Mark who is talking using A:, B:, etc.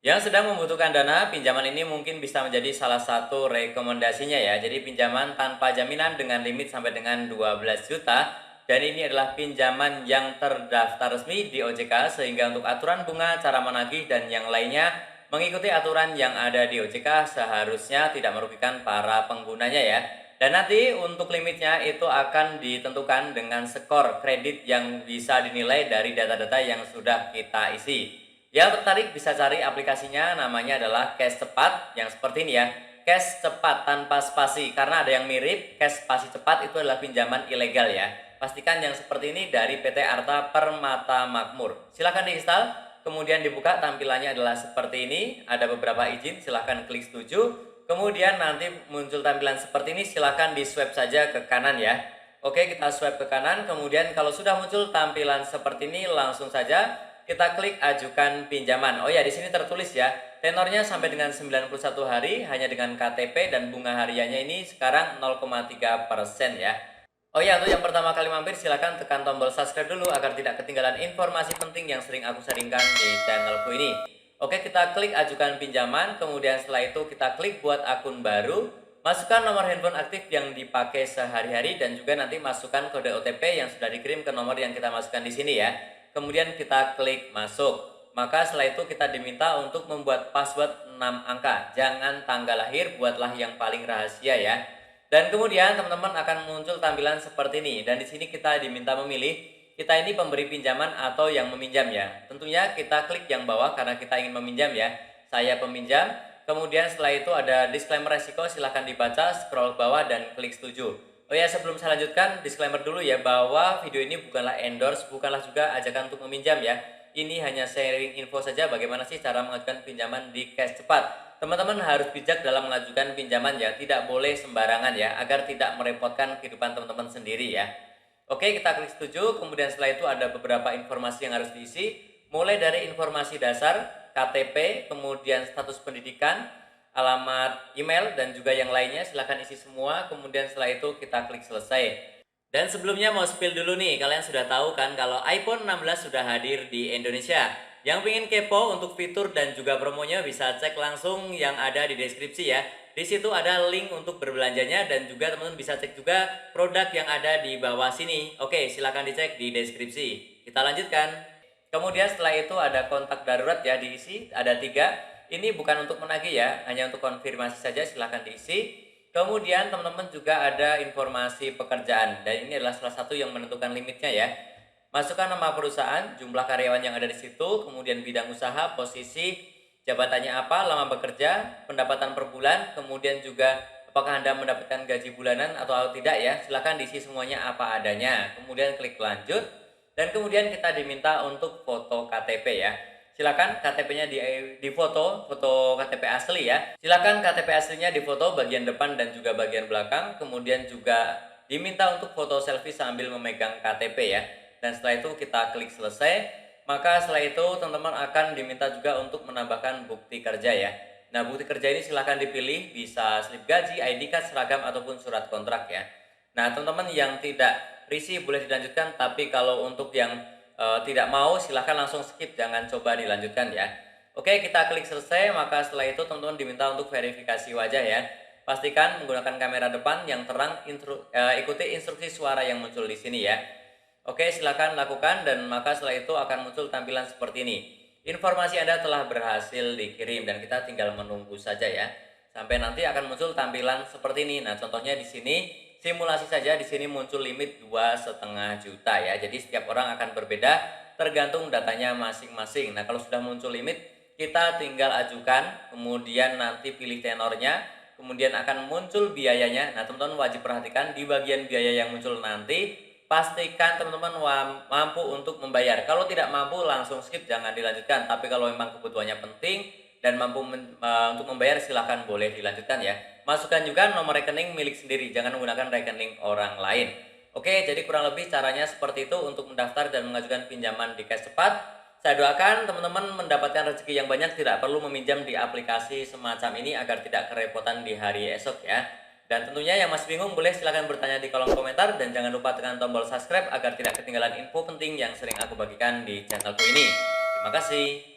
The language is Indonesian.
A: Yang sedang membutuhkan dana, pinjaman ini mungkin bisa menjadi salah satu rekomendasinya ya. Jadi pinjaman tanpa jaminan dengan limit sampai dengan 12 juta. Dan ini adalah pinjaman yang terdaftar resmi di OJK sehingga untuk aturan bunga, cara menagih, dan yang lainnya mengikuti aturan yang ada di OJK seharusnya tidak merugikan para penggunanya ya. Dan nanti untuk limitnya itu akan ditentukan dengan skor kredit yang bisa dinilai dari data-data yang sudah kita isi. Yang tertarik bisa cari aplikasinya, namanya adalah Cash Cepat yang seperti ini ya. Cash Cepat tanpa spasi, karena ada yang mirip Cash Spasi Cepat itu adalah pinjaman ilegal ya. Pastikan yang seperti ini dari PT Arta Permata Makmur. Silahkan diinstal, kemudian dibuka tampilannya adalah seperti ini. Ada beberapa izin, silahkan klik setuju. Kemudian nanti muncul tampilan seperti ini, silahkan di swipe saja ke kanan ya. Oke, kita swipe ke kanan, kemudian kalau sudah muncul tampilan seperti ini langsung saja kita klik ajukan pinjaman. Oh ya, di sini tertulis ya, tenornya sampai dengan 91 hari hanya dengan KTP dan bunga hariannya ini sekarang 0,3% ya. Oh ya, untuk yang pertama kali mampir silakan tekan tombol subscribe dulu agar tidak ketinggalan informasi penting yang sering aku sharingkan di channelku ini. Oke, kita klik ajukan pinjaman, kemudian setelah itu kita klik buat akun baru, masukkan nomor handphone aktif yang dipakai sehari-hari dan juga nanti masukkan kode OTP yang sudah dikirim ke nomor yang kita masukkan di sini ya. Kemudian kita klik masuk. Maka setelah itu kita diminta untuk membuat password 6 angka. Jangan tanggal lahir, buatlah yang paling rahasia ya. Dan kemudian teman-teman akan muncul tampilan seperti ini. Dan di sini kita diminta memilih, kita ini pemberi pinjaman atau yang meminjam ya. Tentunya kita klik yang bawah karena kita ingin meminjam ya. Saya peminjam. Kemudian setelah itu ada disclaimer resiko, silahkan dibaca, scroll bawah dan klik setuju. Oh ya, sebelum saya lanjutkan, disclaimer dulu ya bahwa video ini bukanlah endorse, bukanlah juga ajakan untuk meminjam ya. Ini hanya sharing info saja bagaimana sih cara mengajukan pinjaman di Cash Cepat. Teman-teman harus bijak dalam mengajukan pinjaman ya, tidak boleh sembarangan ya, agar tidak merepotkan kehidupan teman-teman sendiri ya. Oke, kita klik setuju, kemudian setelah itu ada beberapa informasi yang harus diisi, mulai dari informasi dasar, KTP, kemudian status pendidikan, alamat email, dan juga yang lainnya. Silahkan isi semua, kemudian setelah itu kita klik selesai. Dan sebelumnya mau spill dulu nih, kalian sudah tahu kan kalau iPhone 16 sudah hadir di Indonesia. Yang pengen kepo untuk fitur dan juga promonya bisa cek langsung yang ada di deskripsi ya. Di situ ada link untuk berbelanjanya dan juga teman-teman bisa cek juga produk yang ada di bawah sini. Oke, silahkan dicek di deskripsi. Kita lanjutkan. Kemudian setelah itu ada kontak darurat ya, diisi, ada 3. Ini bukan untuk menagih ya, hanya untuk konfirmasi saja, silahkan diisi. Kemudian teman-teman juga ada informasi pekerjaan, dan ini adalah salah satu yang menentukan limitnya ya. Masukkan nama perusahaan, jumlah karyawan yang ada di situ, kemudian bidang usaha, posisi, jabatannya apa, lama bekerja, pendapatan per bulan, kemudian juga apakah Anda mendapatkan gaji bulanan atau tidak ya. Silahkan diisi semuanya apa adanya. Kemudian klik lanjut. Dan kemudian kita diminta untuk foto KTP ya. Silakan KTP-nya di foto KTP asli ya. Silakan KTP aslinya difoto bagian depan dan juga bagian belakang. Kemudian juga diminta untuk foto selfie sambil memegang KTP ya. Dan setelah itu kita klik selesai. Maka setelah itu teman-teman akan diminta juga untuk menambahkan bukti kerja ya. Nah, bukti kerja ini silahkan dipilih, bisa slip gaji, ID card, seragam, ataupun surat kontrak ya. Nah, teman-teman yang tidak risih boleh dilanjutkan, tapi kalau untuk yang tidak mau silahkan langsung skip, jangan coba dilanjutkan ya. Oke, kita klik selesai, maka setelah itu teman-teman diminta untuk verifikasi wajah ya. Pastikan menggunakan kamera depan yang terang, ikuti instruksi suara yang muncul di sini ya. Oke, silakan lakukan dan maka setelah itu akan muncul tampilan seperti ini. Informasi Anda telah berhasil dikirim dan kita tinggal menunggu saja ya. Sampai nanti akan muncul tampilan seperti ini. Nah, contohnya di sini simulasi saja, di sini muncul limit 2,5 juta ya. Jadi setiap orang akan berbeda tergantung datanya masing-masing. Nah, kalau sudah muncul limit, kita tinggal ajukan, kemudian nanti pilih tenornya, kemudian akan muncul biayanya. Nah, teman-teman wajib perhatikan di bagian biaya yang muncul nanti, pastikan teman-teman mampu untuk membayar. Kalau tidak mampu langsung skip, jangan dilanjutkan. Tapi kalau memang kebutuhannya penting dan mampu untuk membayar, silahkan boleh dilanjutkan ya. Masukkan juga nomor rekening milik sendiri, jangan menggunakan rekening orang lain. Oke, jadi kurang lebih caranya seperti itu untuk mendaftar dan mengajukan pinjaman di Cash Cepat. Saya doakan teman-teman mendapatkan rezeki yang banyak, tidak perlu meminjam di aplikasi semacam ini agar tidak kerepotan di hari esok ya. Dan tentunya yang masih bingung boleh silahkan bertanya di kolom komentar dan jangan lupa tekan tombol subscribe agar tidak ketinggalan info penting yang sering aku bagikan di channelku ini. Terima kasih.